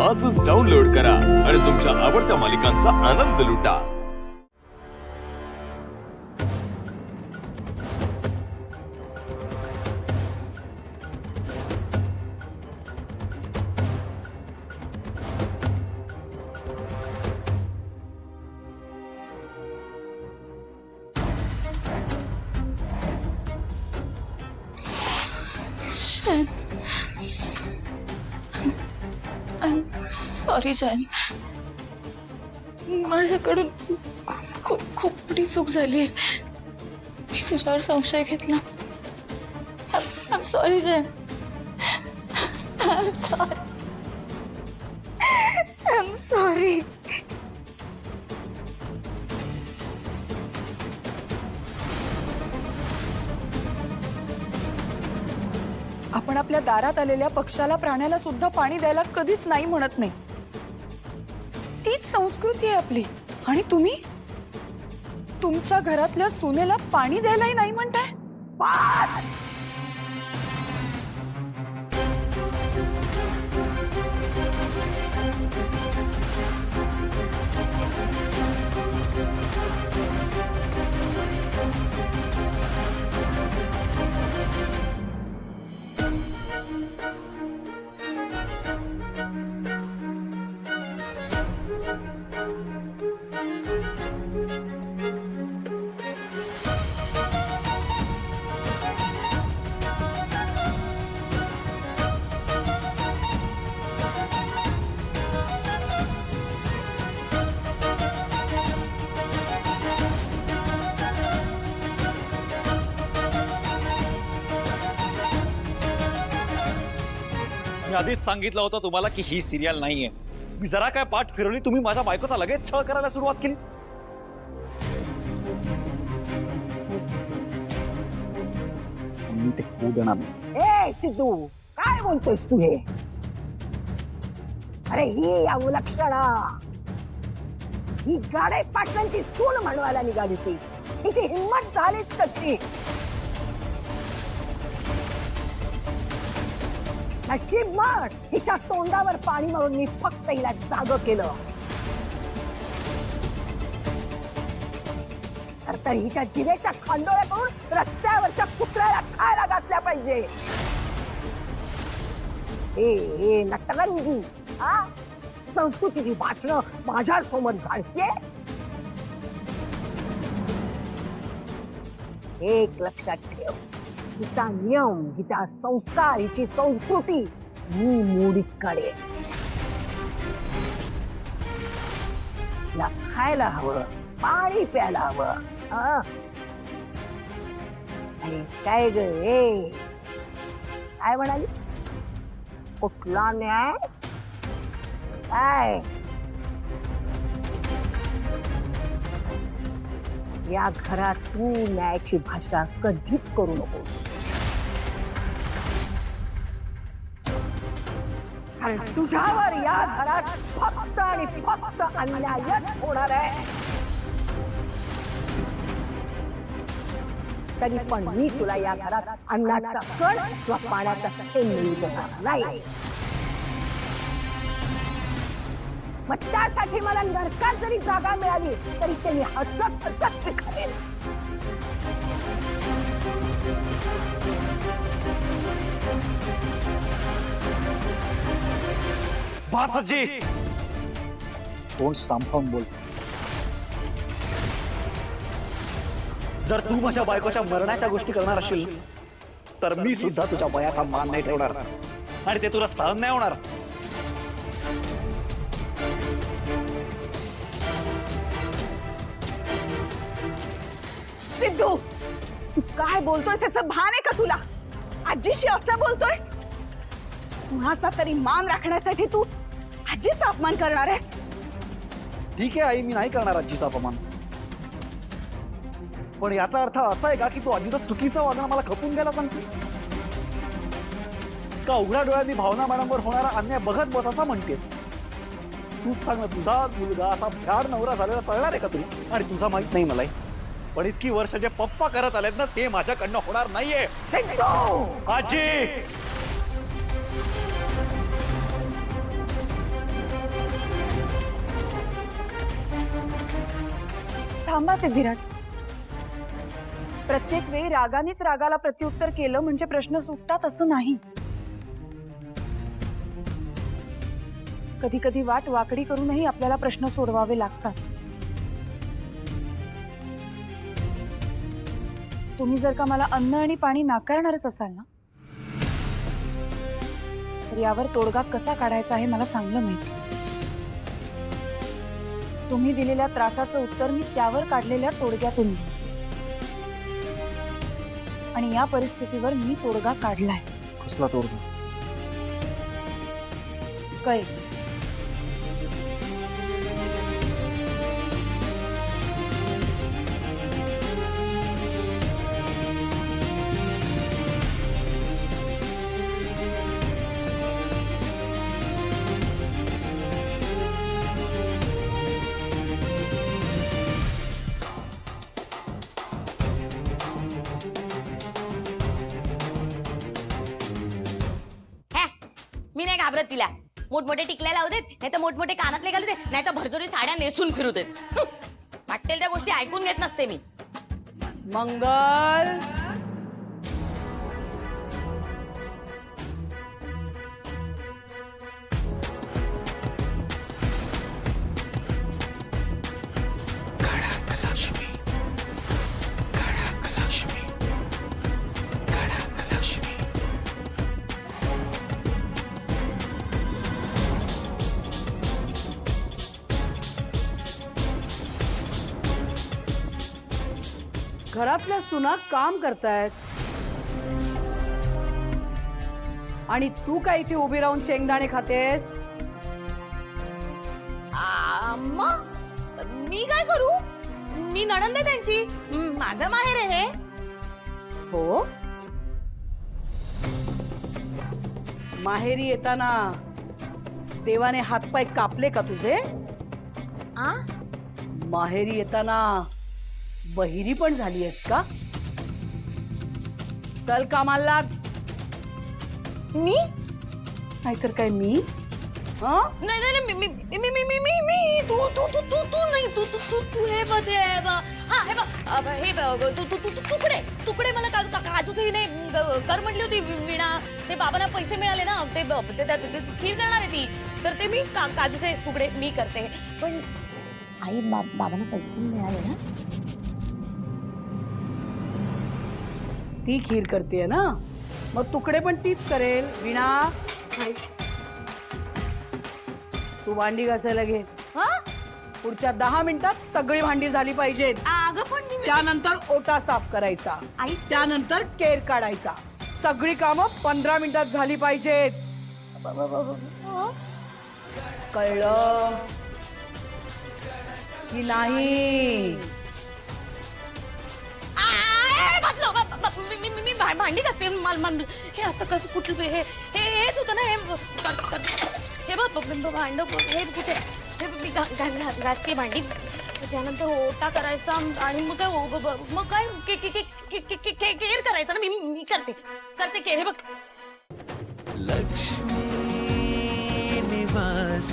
आजच डाउनलोड करा आणि तुमच्या आवडत्या मालिकांचा आनंद लुटा। सॉरी जयंत, माझ्याकडून खूप खूप मोठी चूक झाली। मी तुझ्यावर संशय घेतला। I'm sorry Jayant, I'm sorry। आपण आपल्या दारात आलेल्या पक्षाला प्राण्याला सुद्धा पाणी द्यायला कधीच नाही म्हणत नाही। तीच संस्कृती आहे आपली। आणि तुम्ही तुमच्या घरातल्या सुनेला पाणी द्यायलाही नाही म्हणताय। मी आधीच सांगितलं होतं तुम्हाला की ही सिरियल नाहीये। मी जरा काय पाठ फिरवली तुम्ही माझ्या बायकोचा लगेच छळ करायला सुरुवात केली। मी ते होऊ देणार नाही। ए सिद्धू, काय बोलतोयस तू हे? अरे ही अवलक्षणा, ही गाडे पाटलांची सून म्हणवायला निघाली ती। हिची हिंमत झालीच कशी? नशीब मग हिच्या तोंडावर पाणी मारून मी फक्त हिला जाग केलं, तर हिच्या जिरेच्या खांडोळ्या करून रस्त्यावरच्या कुत्र्याला खायला घातल्या पाहिजे। ए नटरंगी, हा संस्कृतीची भाषणं माझ्या समोर झाडते। एक लक्षात ठेव, हिचा नियम, हिचा संस्कार, हिची संस्कृती मी मोडीत काढे। हिला खायला हवं, पाणी प्यायला हवं। आणि काय ग, ए काय म्हणालीस? कुठला न्याय? काय या घरात तू न्यायाची भाषा कधीच करू नकोस, कारण तुझ्यावर या घरात फक्त आणि फक्त अन्यायच होणार आहे। तरी पण मी तुला या घरात अन्नाचा कण किंवा पाण्याचा थेंब मिळू देणार नाही। मग त्यासाठी मला नरकात जरी जागा मिळाली तरी ते मी हसत हसत स्वीकारेन। भासजी, तोंड सांभाळून बोल। जर तू माझ्या बायकोच्या मरणाच्या गोष्टी करणार असशील तर मी सुद्धा तुझ्या वयाचा मान नाही ठेवणार आणि ते तुला सहन नाही होणार। सिद्धू, तू काय बोलतोयस त्याचं भान आहे का तुला? आजीशी असं बोलतोयस? कुणाचा तरी मान राखण्यासाठी तू आजीचा अपमान करणार आहेस? ठीक आहे आई, मी नाही करणार आजीचा अपमान, पण याचा अर्थ असा आहे का की तू आजीचं चुकीचं वागणं मला खपून द्यायला सांगते का? उघड्या डोळ्यांनी भावना मॅडमवर होणारा अन्याय बघत बस असं म्हणतेस? तू सांग ना, तुझा मुलगा असा भ्याड नवरा झालेला चालणार आहे का तुला? आणि तुझा माहित नाही मलाही, पण इतकी वर्ष जे पप्पा करत आलेत ना ते माझ्याकडनं होणार नाहीये। आजी, थांबा सिद्धिराज. प्रत्येक वेळी रागानेच रागाला प्रत्युत्तर केलं म्हणजे प्रश्न सुटतात असं नाही. कधी कधी वाट वाकडी करूनही आपल्याला प्रश्न सोडवावे लागतात. तुम्ही जर का मला अन्न आणि पाणी नाकारणारच असाल ना, तर यावर तोडगा कसा काढायचा हे मला चांगलं माहिती. तुम्ही दिलेल्या त्रासाचं उत्तर मी त्यावर काढलेल्या तोडग्यातून दिलं. आणि या परिस्थितीवर मी तोडगा काढलाय. कसला तोडगा? काय मी नाही घाबरत तिला. मोठमोठे टिकल्या लावू देत, नाही तर मोठमोठे कानातले घालू देत, नाही तर भरजोरी साड्या नेसून फिरू देत. वाटेल त्या गोष्टी ऐकून घेत नसते मी. मंगल, घरातल्या सुना काम करतायत आणि तू काय इथे उभी राहून शेंगदाणे खातेस? मग मी काय करू? मी नणंद आहे त्यांची. माझं माहेर आहे हे. हो, माहेरी येताना देवाने हातपाय कापले का तुझे? आ? माहेरी येताना बहिरी पण झाली आहेस का? चल कामाला लाग. मी नाहीतर काय मी? नाही नाही मी मी मी मी मी मी मी तू तू तू तू तू नाही तू तू तू तू हे बघ हा हे बघ हे तू तू तू तुकडे तुकडे मला काजूचे हिने कर म्हटली होती वीणा. ते बाबांना पैसे मिळाले ना, ते खीर करणार आहे ती, तर ते मी काजूचे तुकडे मी करते. पण आई बाबांना पैसे मिळाले ना, ती खीर करते ना, मग तुकडे पण तीच करेल. वीणा, तू भांडी घासायला घे. पुढच्या 10 मिनिटात सगळी भांडी झाली पाहिजेत. अगं पण त्यानंतर ओटा साफ करायचा, आई त्यानंतर केर काढायचा. सगळी कामं 15 मिनिटात झाली पाहिजेत. कळलं की नाही? मी भांडी घासते. हे आता कसं कुठलं हे हेच होतं ना, हे बघ भांड हे कुठे, हे मी घासते भांडी. त्यानंतर ओटा करायचा आणि मग काय केर करायचा ना. मी करते केर. हे बघ, लक्ष्मी निवास